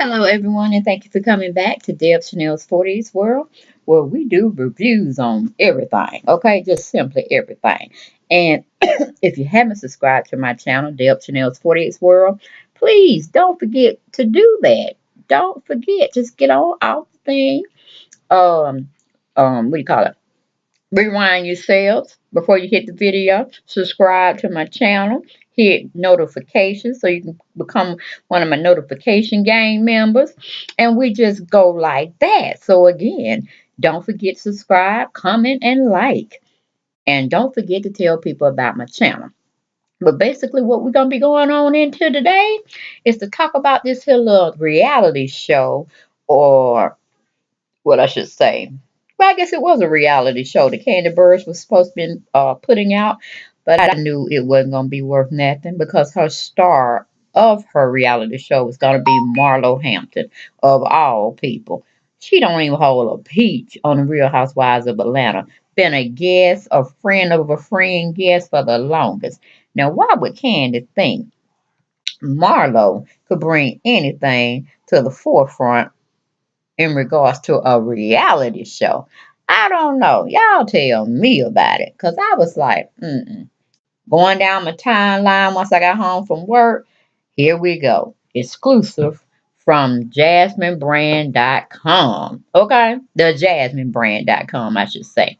Hello, everyone, and thank you for coming back to Deb Chanel's 40s World, where we do reviews on everything, okay? Just simply everything. And if you haven't subscribed to my channel, Deb Chanel's 40s World, please don't forget to do that. Don't forget, just get on off the thing. What do you call it? Rewind yourselves before you hit the video. Subscribe to my channel. Hit notifications so you can become one of my notification gang members. And we just go like that. So again, don't forget to subscribe, comment, and like. And don't forget to tell people about my channel. But basically, what we're going to be going on into today is to talk about this here little reality show, or what I should say. Well, I guess it was a reality show that Kandi Burrus was supposed to be putting out, but I knew it wasn't going to be worth nothing because her star of her reality show was going to be Marlo Hampton, of all people. She don't even hold a peach on the Real Housewives of Atlanta. Been a guest, a friend of a friend guest for the longest. Now, why would Kandi think Marlo could bring anything to the forefront in regards to a reality show? I don't know. Y'all tell me about it. Because I was like, going down my timeline once I got home from work. Here we go. Exclusive from jasminebrand.com. Okay? The jasminebrand.com, I should say.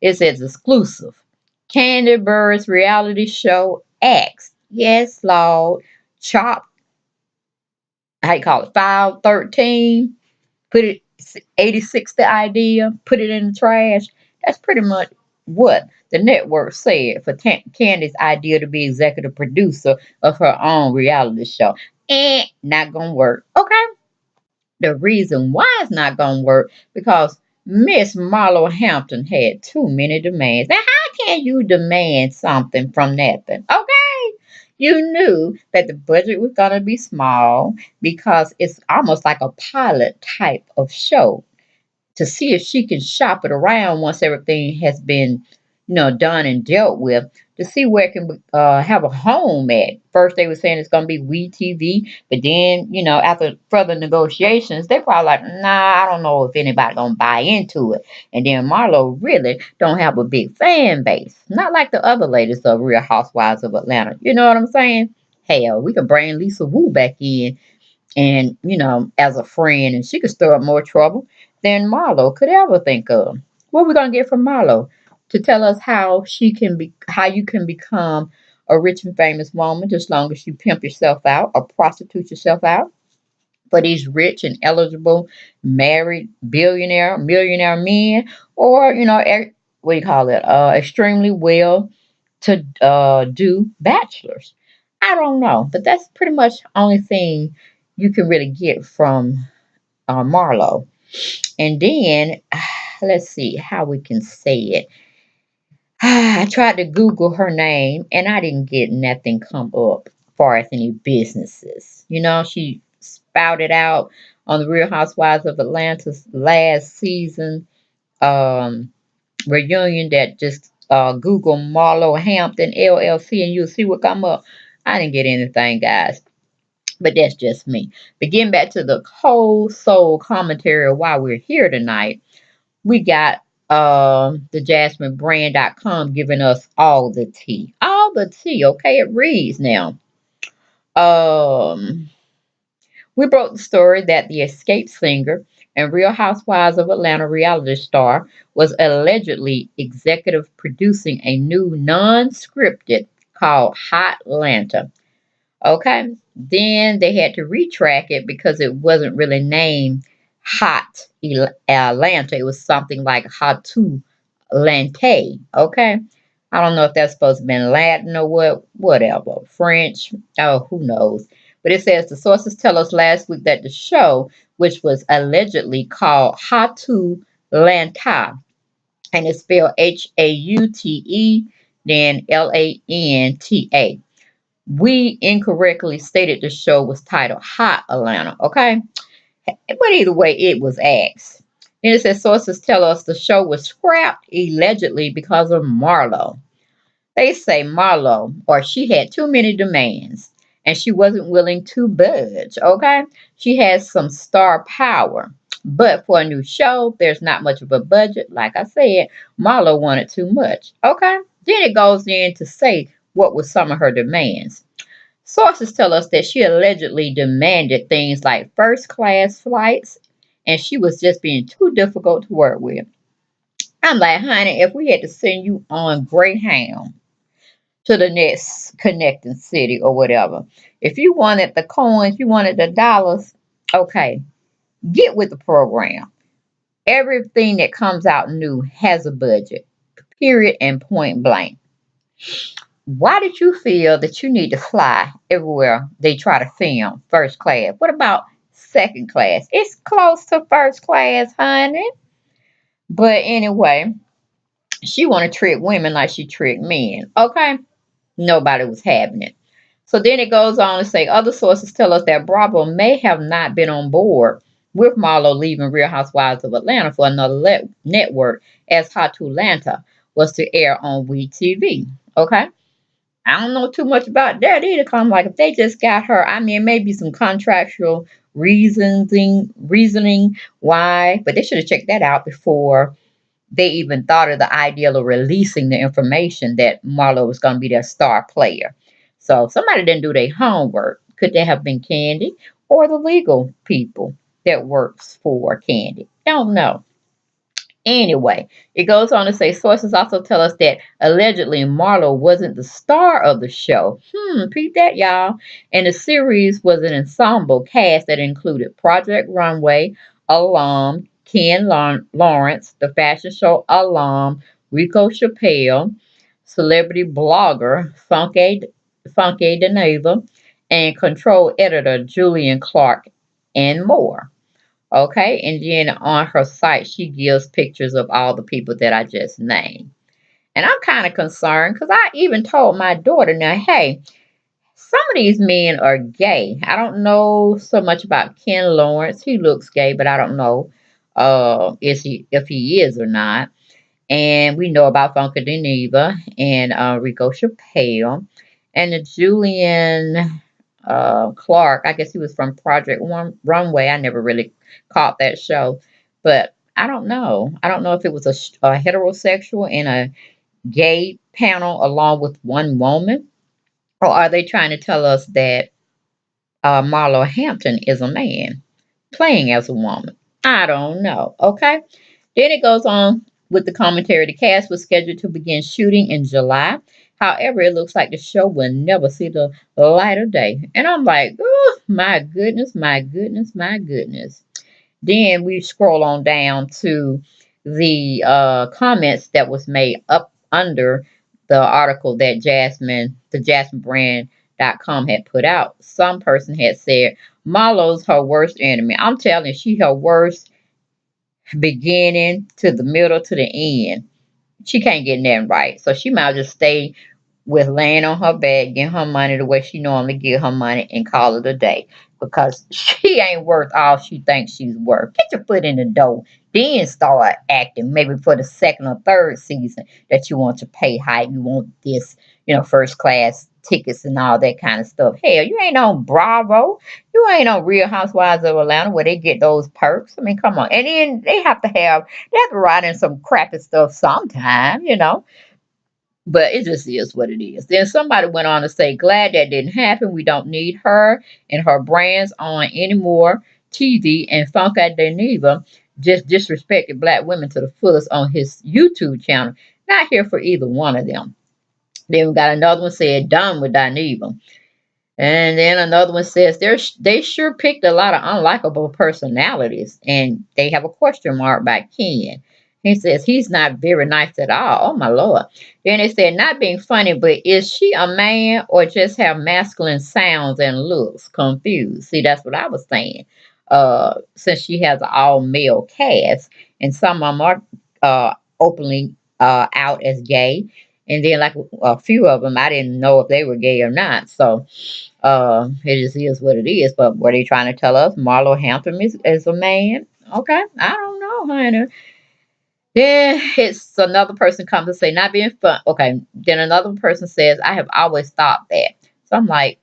It says exclusive. Kandi Burrus reality show X. Yes, Lord. Chop. How you call it? File 13. Put it 86 the idea, put it in the trash. That's pretty much what the network said for Candy's idea to be executive producer of her own reality show. Not gonna work. Okay. The reason why it's not gonna work because Miss Marlo Hampton had too many demands. Now, how can you demand something from nothing? Okay. You knew that the budget was gonna be small because it's almost like a pilot type of show to see if she can shop it around once everything has been, done and dealt with, to see where it can have a home at. First, they were saying it's going to be WeTV, but then, after further negotiations, they probably like, nah, I don't know if anybody going to buy into it. And then Marlo really don't have a big fan base, not like the other ladies of Real Housewives of Atlanta. You know what I'm saying? Hell, we could bring Lisa Wu back in and as a friend, and she could stir up more trouble than Marlo could ever think of. What are we gonna get from Marlo to tell us how you can become a rich and famous woman just long as you pimp yourself out or prostitute yourself out for these rich and eligible married billionaire millionaire men, or what do you call it, extremely well to do bachelors. I don't know, but that's pretty much the only thing you can really get from Marlo. And then let's see how we can say it. I tried to Google her name and I didn't get nothing come up as far as any businesses. She spouted out on the Real Housewives of Atlanta's last season reunion that just Google Marlo Hampton LLC and you'll see what come up. I didn't get anything, guys. But that's just me. But getting back to the whole soul commentary of why we're here tonight, we got the jasminebrand.com giving us all the tea. All the tea, okay? It reads now. Um we broke the story that the escape singer and Real Housewives of Atlanta reality star was allegedly executive producing a new non-scripted called Hot Atlanta. Okay. Then they had to retrack it because it wasn't really named Hot Atlanta. It was something like Hatu Lante. Okay. I don't know if that's supposed to be Latin or whatever. French. Oh, who knows? But it says the sources tell us last week that the show, which was allegedly called Hatu Lanta, and it's spelled Haute, then Lanta, we incorrectly stated the show was titled Hot Atlanta, okay? But either way, it was axed. And it says sources tell us the show was scrapped allegedly because of Marlo. They say Marlo, or she had too many demands. and she wasn't willing to budge. Okay, she has some star power. But for a new show, there's not much of a budget. Like I said, Marlo wanted too much. Okay, then it goes in to say what were some of her demands. Sources tell us that she allegedly demanded things like first class flights, and she was just being too difficult to work with. I'm like, honey, if we had to send you on Greyhound to the next connecting city or whatever, if you wanted the coins, you wanted the dollars, okay, get with the program. Everything that comes out new has a budget, period, and point blank. Why did you feel that you need to fly everywhere they try to film first class? What about second class? It's close to first class, honey. But anyway, she want to trick women like she tricked men. Okay? Nobody was having it. So then it goes on to say other sources tell us that Bravo may have not been on board with Marlo leaving Real Housewives of Atlanta for another network, as Hot to Atlanta was to air on WeTV. Okay? I don't know too much about that either. 'Cause I'm like, if they just got her, I mean, maybe some contractual reasoning why, but they should have checked that out before they even thought of the idea of releasing the information that Marlo was going to be their star player. So if somebody didn't do their homework. Could they have been Kandi or the legal people that works for Kandi? Don't know. Anyway, it goes on to say sources also tell us that allegedly Marlo wasn't the star of the show. Repeat that, y'all. And the series was an ensemble cast that included Project Runway alum Ken Lawrence, the fashion show alum Rico Chappelle, celebrity blogger Funke Deneva, and control editor Julian Clark, and more. Okay, and then on her site, she gives pictures of all the people that I just named. And I'm kind of concerned because I even told my daughter, now, hey, some of these men are gay. I don't know so much about Ken Lawrence. He looks gay, but I don't know if he is or not. And we know about Funka Deneva and Rico Chappelle. And the Julian Clark, I guess he was from Project Runway. I never really caught that show. But I don't know. I don't know if it was a heterosexual and a gay panel along with one woman. Or are they trying to tell us that Marlo Hampton is a man playing as a woman? I don't know. Okay. Then it goes on with the commentary. The cast was scheduled to begin shooting in July. However, it looks like the show will never see the light of day. And I'm like, oh, my goodness, my goodness, my goodness. Then we scroll on down to the comments that was made up under the article that the JasmineBrand.com had put out. Some person had said, Marlo's her worst enemy. I'm telling you, she her worst beginning to the middle to the end. She can't get nothing right. So she might just stay with laying on her bed, getting her money the way she normally get her money and call it a day. Because she ain't worth all she thinks she's worth. Get your foot in the door. Then start acting maybe for the second or third season that you want to pay high. You want this, first class tickets and all that kind of stuff. Hell, you ain't on Bravo. You ain't on Real Housewives of Atlanta where they get those perks. I mean, come on. And then they have to write in some crappy stuff sometime. But it just is what it is. Then somebody went on to say, glad that didn't happen. We don't need her and her brands on any more TV. And Funka Deneva just disrespected black women to the fullest on his YouTube channel. Not here for either one of them. Then we got another one said, done with Dineva. And then another one says they sure picked a lot of unlikable personalities, and they have a question mark by Ken. He says he's not very nice at all. Oh my lord. Then it said not being funny, but is she a man or just have masculine sounds and looks? Confused. See, that's what I was saying. Since she has an all male cast, and some of them are openly out as gay, and then like a few of them, I didn't know if they were gay or not. So it just is what it is. But were they trying to tell us Marlo Hampton is a man? Okay, I don't know, honey. Then it's another person comes to say not being fun. Okay, then another person says I have always thought that. So I'm like,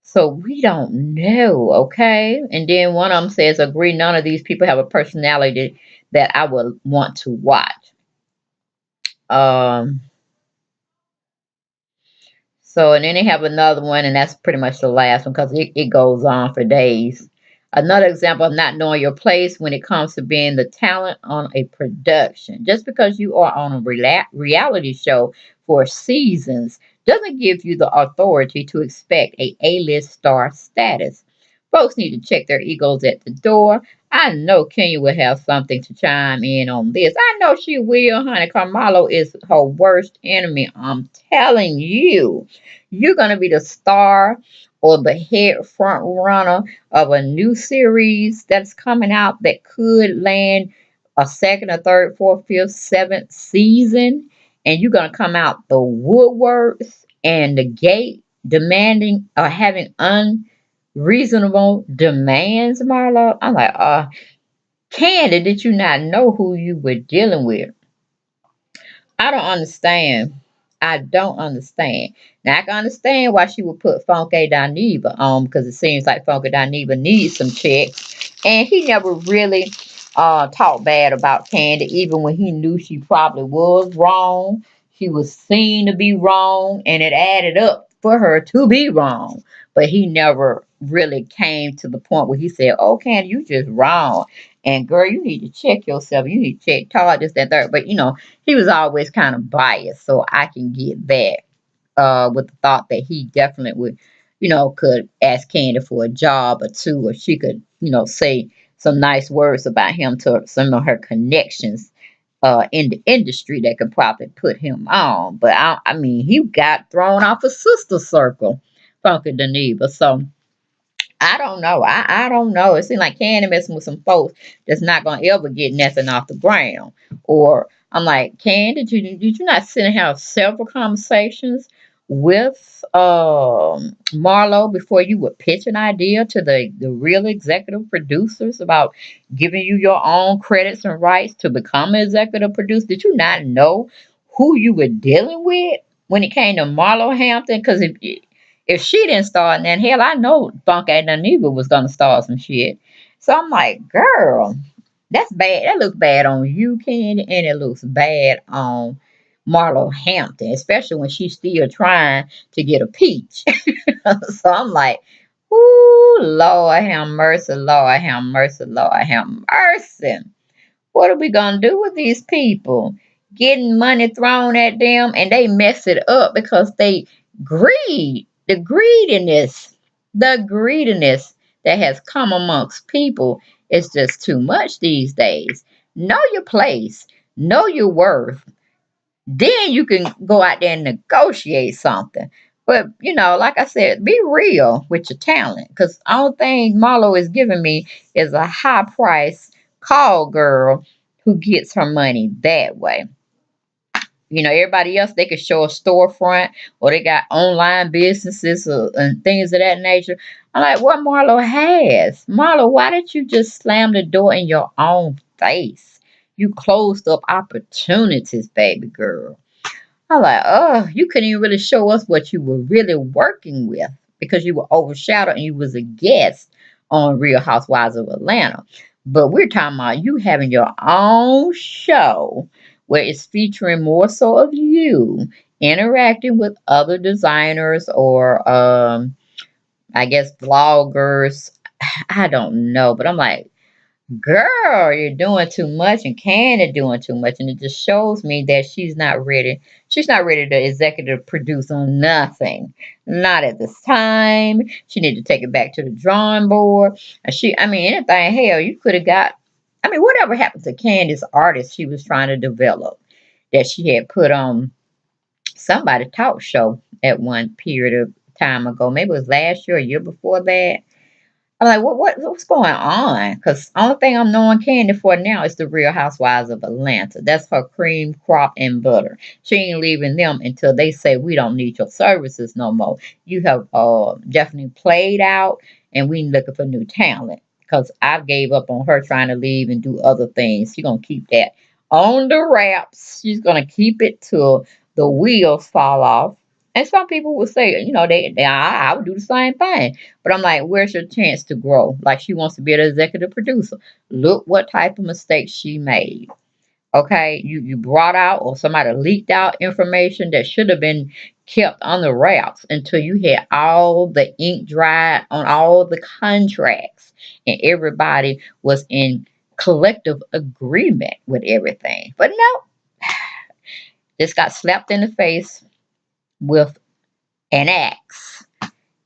So we don't know, okay? And then one of them says, agree, none of these people have a personality that I would want to watch. Um, So, and then they have another one, and that's pretty much the last one because it goes on for days. Another example of not knowing your place when it comes to being the talent on a production. Just because you are on a reality show for seasons doesn't give you the authority to expect a A-list star status. Folks need to check their egos at the door. I know Kenya will have something to chime in on this. I know she will, honey. Carmelo is her worst enemy. I'm telling you. You're going to be the star or the head front runner of a new series that's coming out that could land a second, a third, fourth, fifth, seventh season. And you're going to come out the woodworks and the gate demanding or having unreasonable demands, Marlo. I'm like, Candy, did you not know who you were dealing with? I don't understand. I don't understand. Now I can understand why she would put Funky Dineva on because it seems like Funky Dineva needs some checks. And he never really talked bad about Candy, even when he knew she probably was wrong. She was seen to be wrong, and it added up for her to be wrong. But he never really came to the point where he said, "Oh, Candy, you just wrong." And girl, you need to check yourself. You need to check Todd, this, that, third. But he was always kind of biased, so I can get that with the thought that he definitely would, could ask Candy for a job or two, or she could, say some nice words about him to some of her connections in the industry that could probably put him on. But I mean, he got thrown off a sister circle, Funky Deneva. So I don't know. I don't know. It seems like Candy messing with some folks that's not gonna ever get nothing off the ground. Or I'm like, Candy, did you not sit and have several conversations with Marlo before you would pitch an idea to the real executive producers about giving you your own credits and rights to become an executive producer? Did you not know who you were dealing with when it came to Marlo Hampton? Because if she didn't start, then hell, I know Funk Neva was gonna start some shit. So I'm like, girl, that's bad. That looks bad on you, Candy, and it looks bad on Marlo Hampton, especially when she's still trying to get a peach. So I'm like, ooh, Lord have mercy, Lord have mercy, Lord have mercy. What are we gonna do with these people? Getting money thrown at them and they mess it up because they greed. The greediness that has come amongst people is just too much these days. Know your place, know your worth, then you can go out there and negotiate something. But like I said, be real with your talent. Because all thing Marlo is giving me is a high price call girl who gets her money that way. Everybody else they could show a storefront or they got online businesses and things of that nature. I'm like, what Marlo has? Marlo, why did you just slam the door in your own face? You closed up opportunities, baby girl. I'm like, oh, you couldn't even really show us what you were really working with because you were overshadowed and you was a guest on Real Housewives of Atlanta. But we're talking about you having your own show where it's featuring more so of you interacting with other designers or I guess vloggers. I don't know, but I'm like, girl, you're doing too much and Candy doing too much. And it just shows me that she's not ready. She's not ready to executive produce on nothing. Not at this time. She need to take it back to the drawing board. And I mean, anything, hell, you could have got, I mean, whatever happened to Candy's artist she was trying to develop that she had put on somebody talk show at one period of time ago. Maybe it was last year or year before that. I'm like, what's going on? Because only thing I'm knowing Candy for now is the Real Housewives of Atlanta. That's her cream, crop, and butter. She ain't leaving them until they say we don't need your services no more. You have definitely played out, and we looking for new talent. Because I gave up on her trying to leave and do other things. She's gonna keep that on the wraps. She's gonna keep it till the wheels fall off. And some people would say, I would do the same thing. But I'm like, where's your chance to grow? Like she wants to be an executive producer. Look what type of mistakes she made. Okay, you brought out or somebody leaked out information that should have been kept on the wraps until you had all the ink dried on all the contracts and everybody was in collective agreement with everything. But no, this got slapped in the face with an axe,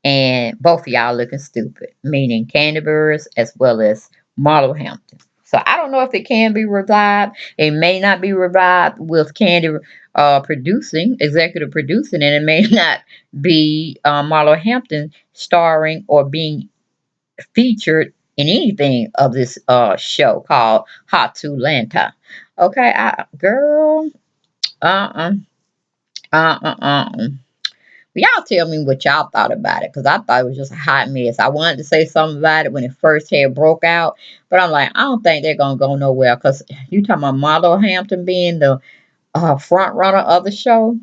and both of y'all looking stupid, meaning Kandi Burrus as well as Marlo Hampton. So I don't know if it can be revived. It may not be revived with Kandi executive producing, and it may not be Marlo Hampton starring or being featured in anything of this show called Hot to Lanta. Okay, girl, uh uh. Y'all tell me what y'all thought about it, because I thought it was just a hot mess. I wanted to say something about it when it first had broke out, but I'm like, I don't think they're gonna go nowhere. Because you talking about Marlo Hampton being the front runner of the show,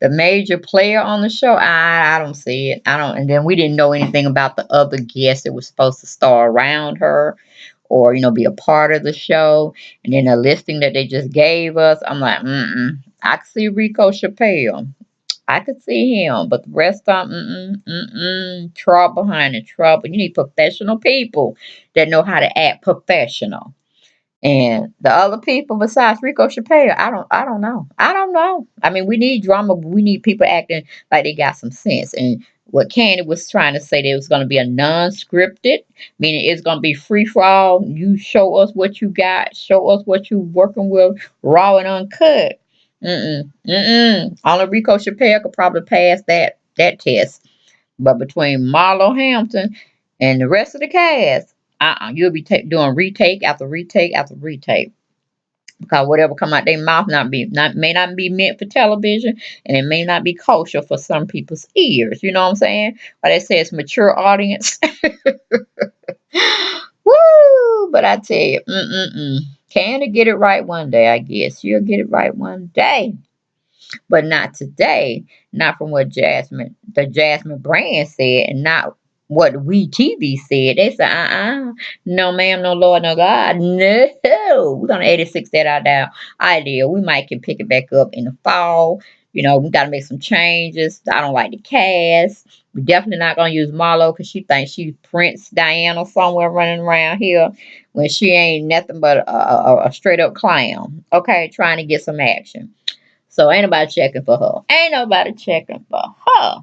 the major player on the show. I don't see it. I don't. And then we didn't know anything about the other guests that was supposed to star around her, or be a part of the show. And then the listing that they just gave us, I'm like, I can see Rico Chappelle. I could see him, but the rest of them, trouble behind the trouble. You need professional people that know how to act professional. And the other people besides Rico Chappelle, I don't know. I mean, we need drama, but we need people acting like they got some sense. And what Kandi was trying to say, there was going to be a non-scripted, meaning it's going to be free for all. You show us what you got, show us what you working with, raw and uncut. Only Rico Chappelle could probably pass that test. But between Marlo Hampton and the rest of the cast, you'll be doing retake after retake after retake. Because whatever come out their mouth may not be meant for television, and it may not be kosher for some people's ears. You know what I'm saying? But they say it's mature audience. Woo! But I tell you, Can get it right one day? I guess she'll get it right one day, but not today. Not from what the Jasmine brand said, and not what We TV said. They said, no ma'am, no Lord, no God, no. We're gonna 86 that out down idea. We might can pick it back up in the fall. We got to make some changes. I don't like the cast. We're definitely not gonna use Marlo because she thinks she's Prince Diana somewhere running around here when she ain't nothing but a straight up clown. Okay, trying to get some action. So ain't nobody checking for her. Ain't nobody checking for her.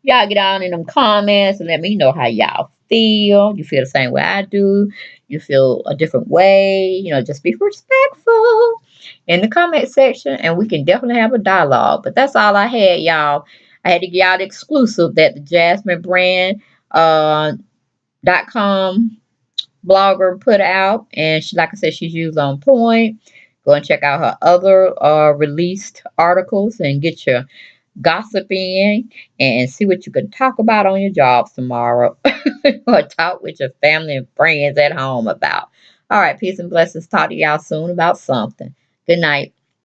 Y'all get down in them comments and let me know how y'all feel. You feel the same way I do. You feel a different way. Just be respectful in the comment section, and we can definitely have a dialogue. But that's all I had, y'all. I had to get y'all the exclusive that the Jasmine brand .com blogger put out, and she, like I said, she's used on point. Go and check out her other released articles and get your gossip in and see what you can talk about on your jobs tomorrow or talk with your family and friends at home about. All right, peace and blessings. Talk to y'all soon about something. Good night.